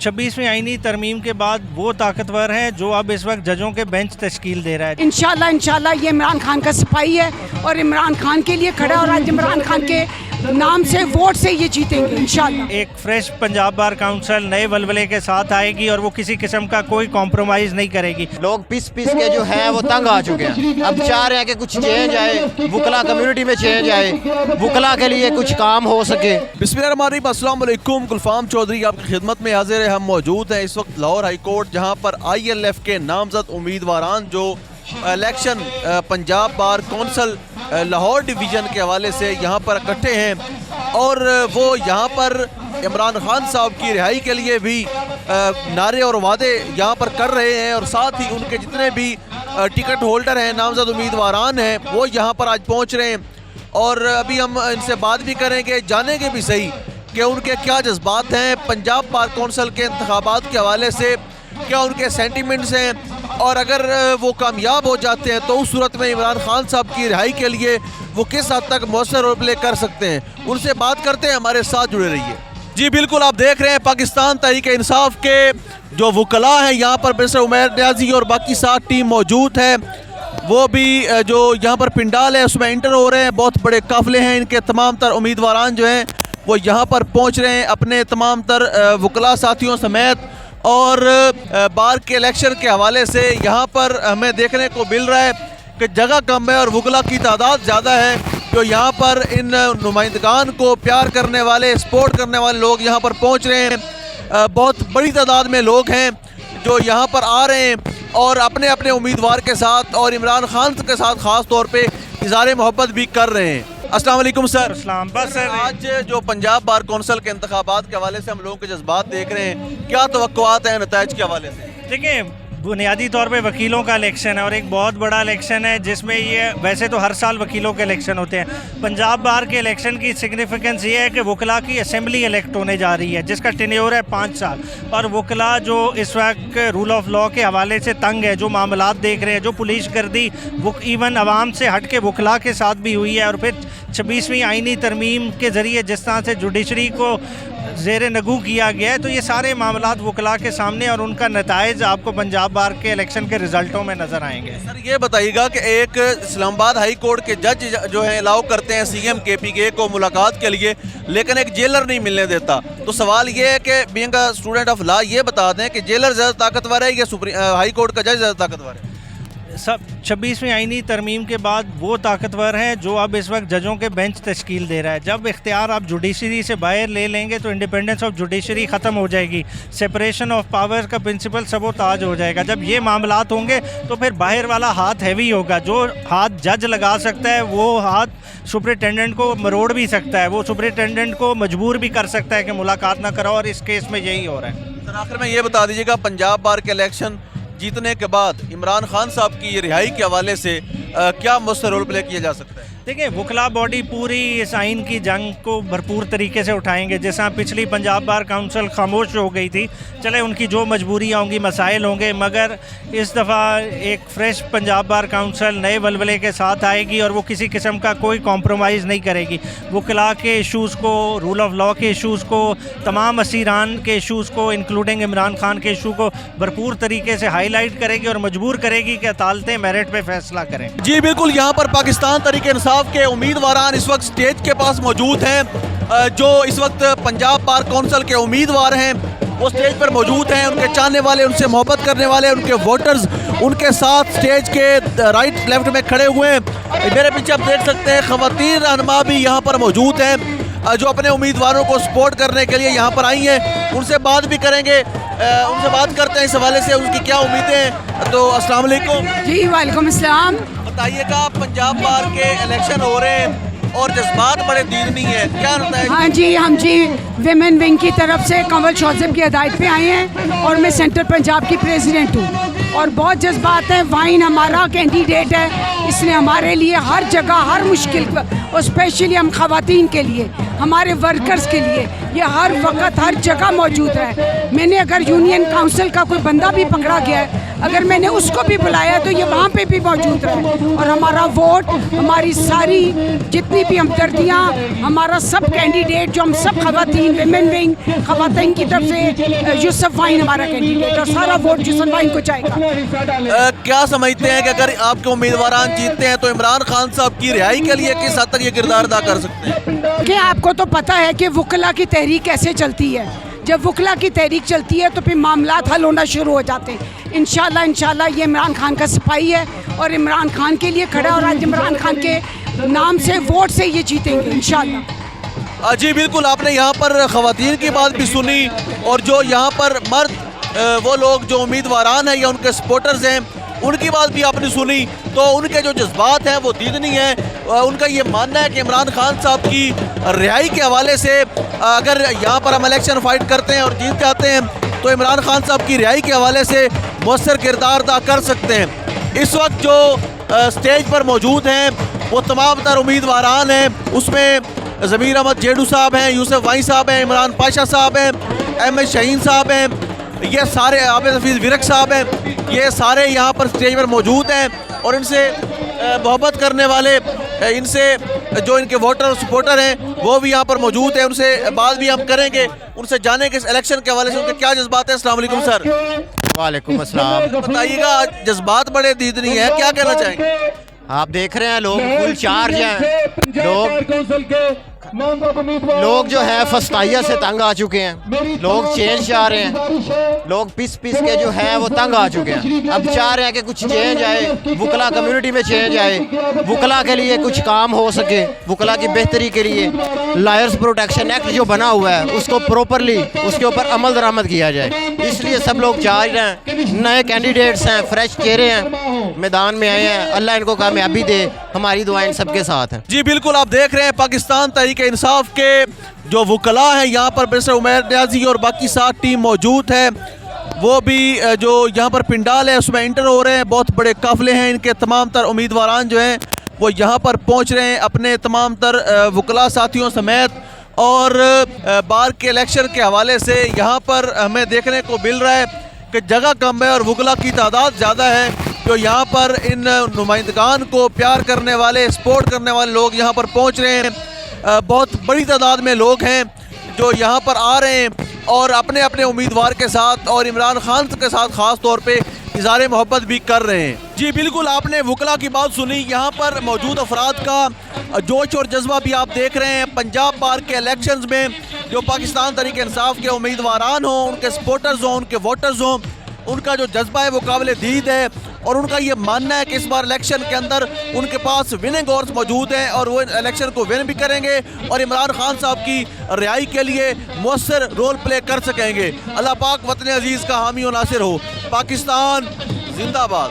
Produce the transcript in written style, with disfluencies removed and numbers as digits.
26वीं आईनी तरमीम के बाद वो ताकतवर हैं जो अब इस वक्त जजों के बेंच तश्कील दे रहा है। इंशाल्लाह ये इमरान खान का सिपाही है और इमरान खान के लिए खड़ा और आज इमरान खान के नाम से वोट से ये जीतेंगे इंशाल्लाह। एक फ्रेश पंजाब बार काउंसिल नए वलवले के साथ आएगी और वो किसी किस्म का कोई कॉम्प्रोमाइज़ नहीं करेगी। लोग पीस के जो है वो तंग आ चुके हैं, अब चाह रहे हैं कि कुछ चेंज आए, वुकला कम्युनिटी में चेंज आए, वुकला के लिए कुछ काम हो सके। बिस्मिल्लाहिर्रहमानिर्रहीम, अस्सलाम वालेकुम। गुलफाम चौधरी आपकी खिदमत में हाजिर है। हम मौजूद हैं इस वक्त लाहौर हाई कोर्ट, जहां पर ILF के नामजद उम्मीदवारान जो election Punjab bar council Lahore division के हवाले से यहाँ पर इकट्ठे हैं और वो यहाँ पर इमरान खान साहब की रिहाई के लिए भी नारे और वादे यहाँ पर कर रहे हैं और साथ ही उनके जितने भी टिकट होल्डर हैं, नामजद उम्मीदवारान हैं, वो यहाँ पर आज पहुँच रहे हैं और अभी हम इनसे बात भी करेंगे, जानेंगे भी सही कि उनके क्या जज्बात हैं पंजाब बार कौंसल के इंतखाबात के हवाले से, क्या उनके सेंटिमेंट्स हैं और अगर वो कामयाब हो जाते हैं तो उस सूरत में इमरान खान साहब की रिहाई के लिए वो किस हद तक मौसर रोल प्ले कर सकते हैं। उनसे बात करते हैं, हमारे साथ जुड़े रहिए। जी बिल्कुल, आप देख रहे हैं पाकिस्तान तहरीक इंसाफ के जो वकला हैं यहाँ पर मिस्टर उमैर न्याजी और बाकी साथ टीम मौजूद है, वो भी जो यहाँ पर पिंडाल है उसमें इंटर हो रहे हैं। बहुत बड़े काफिले हैं, इनके तमाम तर उम्मीदवारान जो हैं वो यहाँ पर पहुँच रहे हैं अपने तमाम तर वकला साथियों समेत। और बार के इलेक्शन के हवाले से यहाँ पर हमें देखने को मिल रहा है कि जगह कम है और वकला की तादाद ज़्यादा है, जो यहाँ पर इन नुमाइंदगान को प्यार करने वाले, सपोर्ट करने वाले लोग यहाँ पर पहुँच रहे हैं। बहुत बड़ी तादाद में लोग हैं जो यहाँ पर आ रहे हैं और अपने अपने उम्मीदवार के साथ और इमरान खान के साथ ख़ास तौर पर इज़हार मोहब्बत भी कर रहे हैं। अस्सलाम वालेकुम सर। अस्सलाम। बस सर, आज जो पंजाब बार कौंसिल के इंतखाबात के हवाले से हम लोगों के जज्बात देख रहे हैं, क्या तवक्कुआत हैं नताइज के हवाले से? देखिए, बुनियादी तौर पे वकीलों का इलेक्शन है और एक बहुत बड़ा इलेक्शन है जिसमें ये, वैसे तो हर साल वकीलों के इलेक्शन होते हैं, पंजाब बार के इलेक्शन की सिग्निफिकेंस ये है कि वकला की असेंबली इलेक्ट होने जा रही है जिसका टेन्योर है 5 साल। और वकला जो इस वक्त रूल ऑफ लॉ के हवाले से तंग है, जो मामलात देख रहे हैं, जो पुलिस गर्दी इवन आवाम से हट के वकला के साथ भी हुई है और फिर 26वीं आईनी तरमीम के ज़रिए जिस तरह से जुडिशरी को ज़ेरे नगू किया गया है, तो ये सारे मामलात वकला के सामने और उनका नताइज आपको पंजाब बार के इलेक्शन के रिज़ल्टों में नज़र आएंगे। सर ये बताइएगा कि एक इस्लामाबाद हाई कोर्ट के जज जो है अलाउ करते हैं CM KPK को मुलाकात के लिए, लेकिन एक जेलर नहीं मिलने देता, तो सवाल ये है कि being a student of law ये बता दें कि जेलर ज़्यादा ताकतवर है या हाई कोर्ट का जज ज़्यादा ताकतवर है? सब 26वीं आईनी तरमीम के बाद वो ताकतवर हैं जो अब इस वक्त जजों के बेंच तश्कील दे रहा है। जब इख्तियार आप जुडिशरी से बाहर ले लेंगे तो इंडिपेंडेंस ऑफ जुडिशरी ख़त्म हो जाएगी, सेपरेशन ऑफ पावर्स का प्रिंसिपल सबोताज हो जाएगा। जब ये मामलात होंगे तो फिर बाहर वाला हाथ हैवी होगा, जो हाथ जज लगा सकता है वो हाथ सुपरिटेंडेंट को मरोड़ भी सकता है, वो सुपरिटेंडेंट को मजबूर भी कर सकता है कि मुलाकात ना कराओ, और इस केस में यही हो रहा है। सर आखिर में ये बता दीजिएगा, पंजाब बार के इलेक्शन जीतने के बाद इमरान खान साहब की ये रिहाई के हवाले से क्या मुझसे रोल प्ले किया जा सकता है? देखिए, वकला बॉडी पूरी इस आइन की जंग को भरपूर तरीके से उठाएंगे। जैसा पिछली पंजाब बार काउंसिल खामोश हो गई थी, चले उनकी जो मजबूरियाँ होंगी, मसाइल होंगे, मगर इस दफ़ा एक फ्रेश पंजाब बार काउंसिल नए वलवले के साथ आएगी और वो किसी किस्म का कोई कॉम्प्रोमाइज़ नहीं करेगी। वकला के इशूज़ को, रूल ऑफ लॉ के इशूज़ को, तमाम असीरान के इशूज़ को, इंक्लूडिंग इमरान खान के इशू को भरपूर तरीके से हाईलाइट करेगी और मजबूर करेगी कि अदालतें मेरिट पर फैसला करें। जी बिल्कुल, यहाँ पर पाकिस्तान तहरीक इंसाफ के उम्मीदवार इस वक्त स्टेज के पास मौजूद हैं। जो इस वक्त पंजाब बार कौंसिल के उम्मीदवार हैं वो स्टेज पर मौजूद हैं, उनके चाहने वाले, उनसे मोहब्बत करने वाले, उनके वोटर्स उनके साथ स्टेज के राइट लेफ्ट में खड़े हुए हैं। मेरे पीछे आप देख सकते हैं खवातीन रहनुमा भी यहाँ पर मौजूद हैं जो अपने उम्मीदवारों को सपोर्ट करने के लिए यहाँ पर आई हैं। उनसे बात भी करेंगे, उनसे बात करते हैं इस हवाले से उनकी क्या उम्मीदें हैं। तो अस्सलाम वालेकुम। जी वालेकुम अस्सलाम। बताइएगा, पंजाब बार के इलेक्शन हो रहे हैं और जज्बात बड़े दीनी है, क्या होता है? हाँ जी, हम जी विमेन विंग की तरफ से कंवल शौज़ब की हिदायत पे आए हैं और मैं सेंट्रल पंजाब की प्रेसिडेंट हूँ और बहुत जज्बात हैं। वाइन हमारा कैंडिडेट है, इसने हमारे लिए हर जगह, हर मुश्किल और स्पेशली हम ख़वातीन के लिए, हमारे वर्कर्स के लिए ये हर वक्त हर जगह मौजूद है। मैंने अगर यूनियन काउंसिल का कोई बंदा भी पकड़ा गया है अगर मैंने उसको भी बुलाया तो ये वहाँ पे भी मौजूद रहे और हमारा वोट, हमारी सारी जितनी भी हमदर्दियाँ, हमारा सब कैंडिडेट जो हम सब खवातीन, विमेन विंग खवातीन की तरफ से यूसुफ वाइन हमारा कैंडिडेट और सारा वोट यूसुफ वाइन को जाएगा। क्या समझते हैं कि अगर आपके उम्मीदवार जीतते हैं तो इमरान खान साहब की रिहाई के लिए किस हद तक ये किरदार अदा कर सकते हैं? कि आपको तो पता है कि वकला की तहरीक कैसे चलती है। जब वकला की तहरीक चलती है तो फिर मामलात हल होना शुरू हो जाते हैं। इंशाल्लाह ये इमरान खान का सिपाही है और इमरान खान के लिए खड़ा और आज इमरान खान के नाम से वोट से ये जीतेंगे इंशाल्लाह। जी बिल्कुल, आपने यहाँ पर ख़वातीन की बात भी सुनी और जो यहाँ पर मर्द वो लोग जो उम्मीदवारान हैं या उनके सपोर्टर्स हैं उनकी बात भी आपने सुनी। तो उनके जो जज्बात हैं वो दीदनी हैं। उनका ये मानना है कि इमरान खान साहब की रिहाई के हवाले से अगर यहाँ पर हम इलेक्शन फाइट करते हैं और जीत जाते हैं तो इमरान खान साहब की रिहाई के हवाले से मौसर किरदार अदा कर सकते हैं। इस वक्त जो स्टेज पर मौजूद हैं वो तमाम तर उम्मीदवारान हैं। उसमें ज़मीर अहमद जेडू साहब हैं, यूसुफ वाई साहब हैं, इमरान पाशा साहब हैं, अहमद शहीन साहब हैं, ये सारे आबिद हफीज़ विरक साहब हैं, ये सारे यहाँ पर स्टेज पर मौजूद हैं और इनसे मोहब्बत करने वाले, इनसे जो इनके वोटर और सपोर्टर हैं वो भी यहाँ पर मौजूद हैं। उनसे बात भी हम करेंगे, उनसे जाने के इस इलेक्शन के हवाले से उनके क्या जज्बात हैं। अस्सलाम वालेकुम सर। वालेकुम अस्सलाम। बताइएगा, जज्बात बड़े दीदनी है, क्या कहना चाहेंगे? आप देख रहे हैं लोग फुल चार्ज हैं। लोग जो है फस्ताइया से तंग आ चुके हैं। लोग चेंज चाह रहे हैं। लोग पिस के जो है वो तंग आ चुके हैं। अब चाह रहे हैं कि कुछ चेंज आए, वकला कम्युनिटी में चेंज आए, वकला के लिए कुछ काम हो सके, वकला की बेहतरी के लिए लायर्स प्रोटेक्शन एक्ट जो बना हुआ है उसको प्रॉपरली उसके ऊपर अमल दरामद किया जाए। इसलिए सब लोग चाह रहे हैं। नए कैंडिडेट्स हैं, फ्रेश चेहरे हैं, मैदान में आए हैं। अल्लाह इनको कामयाबी दे, हमारी दुआएं सबके साथ हैं। जी बिल्कुल, आप देख रहे हैं पाकिस्तान तहरीक इंसाफ के जो वकला हैं यहाँ पर मिस्टर उमैर न्याजी और बाकी 7 टीम मौजूद है। वो भी जो यहाँ पर पिंडाल है उसमें इंटर हो रहे हैं। बहुत बड़े काफिले हैं, इनके तमाम तर उम्मीदवारान जो हैं वो यहाँ पर पहुँच रहे हैं अपने तमाम तर वकला साथियों समेत। और बार के इलेक्शन के हवाले से यहाँ पर हमें देखने को मिल रहा है कि जगह कम है और वकला की तादाद ज़्यादा है। जो यहाँ पर इन नुमाइंदगान को प्यार करने वाले, सपोर्ट करने वाले लोग यहाँ पर पहुँच रहे हैं। बहुत बड़ी तादाद में लोग हैं जो यहाँ पर आ रहे हैं और अपने अपने उम्मीदवार के साथ और इमरान खान के साथ ख़ास तौर पे इज़हार मोहब्बत भी कर रहे हैं। जी बिल्कुल, आपने वकला की बात सुनी। यहाँ पर मौजूद अफराद का जोश और जज्बा भी आप देख रहे हैं। पंजाब बार के इलेक्शंस में जो पाकिस्तान तहरीक इंसाफ के उम्मीदवारान हों, उनके सपोर्टर्स हों, उनके वोटर्स हों, उनका जो जज्बा है वो काबिल दीद है और उनका ये मानना है कि इस बार इलेक्शन के अंदर उनके पास विनिंग हॉर्स मौजूद हैं और वो इलेक्शन को विन भी करेंगे और इमरान खान साहब की रिहाई के लिए मौसर रोल प्ले कर सकेंगे। अल्लाह पाक वतन अजीज़ का हामी और नासिर हो। पाकिस्तान जिंदाबाद।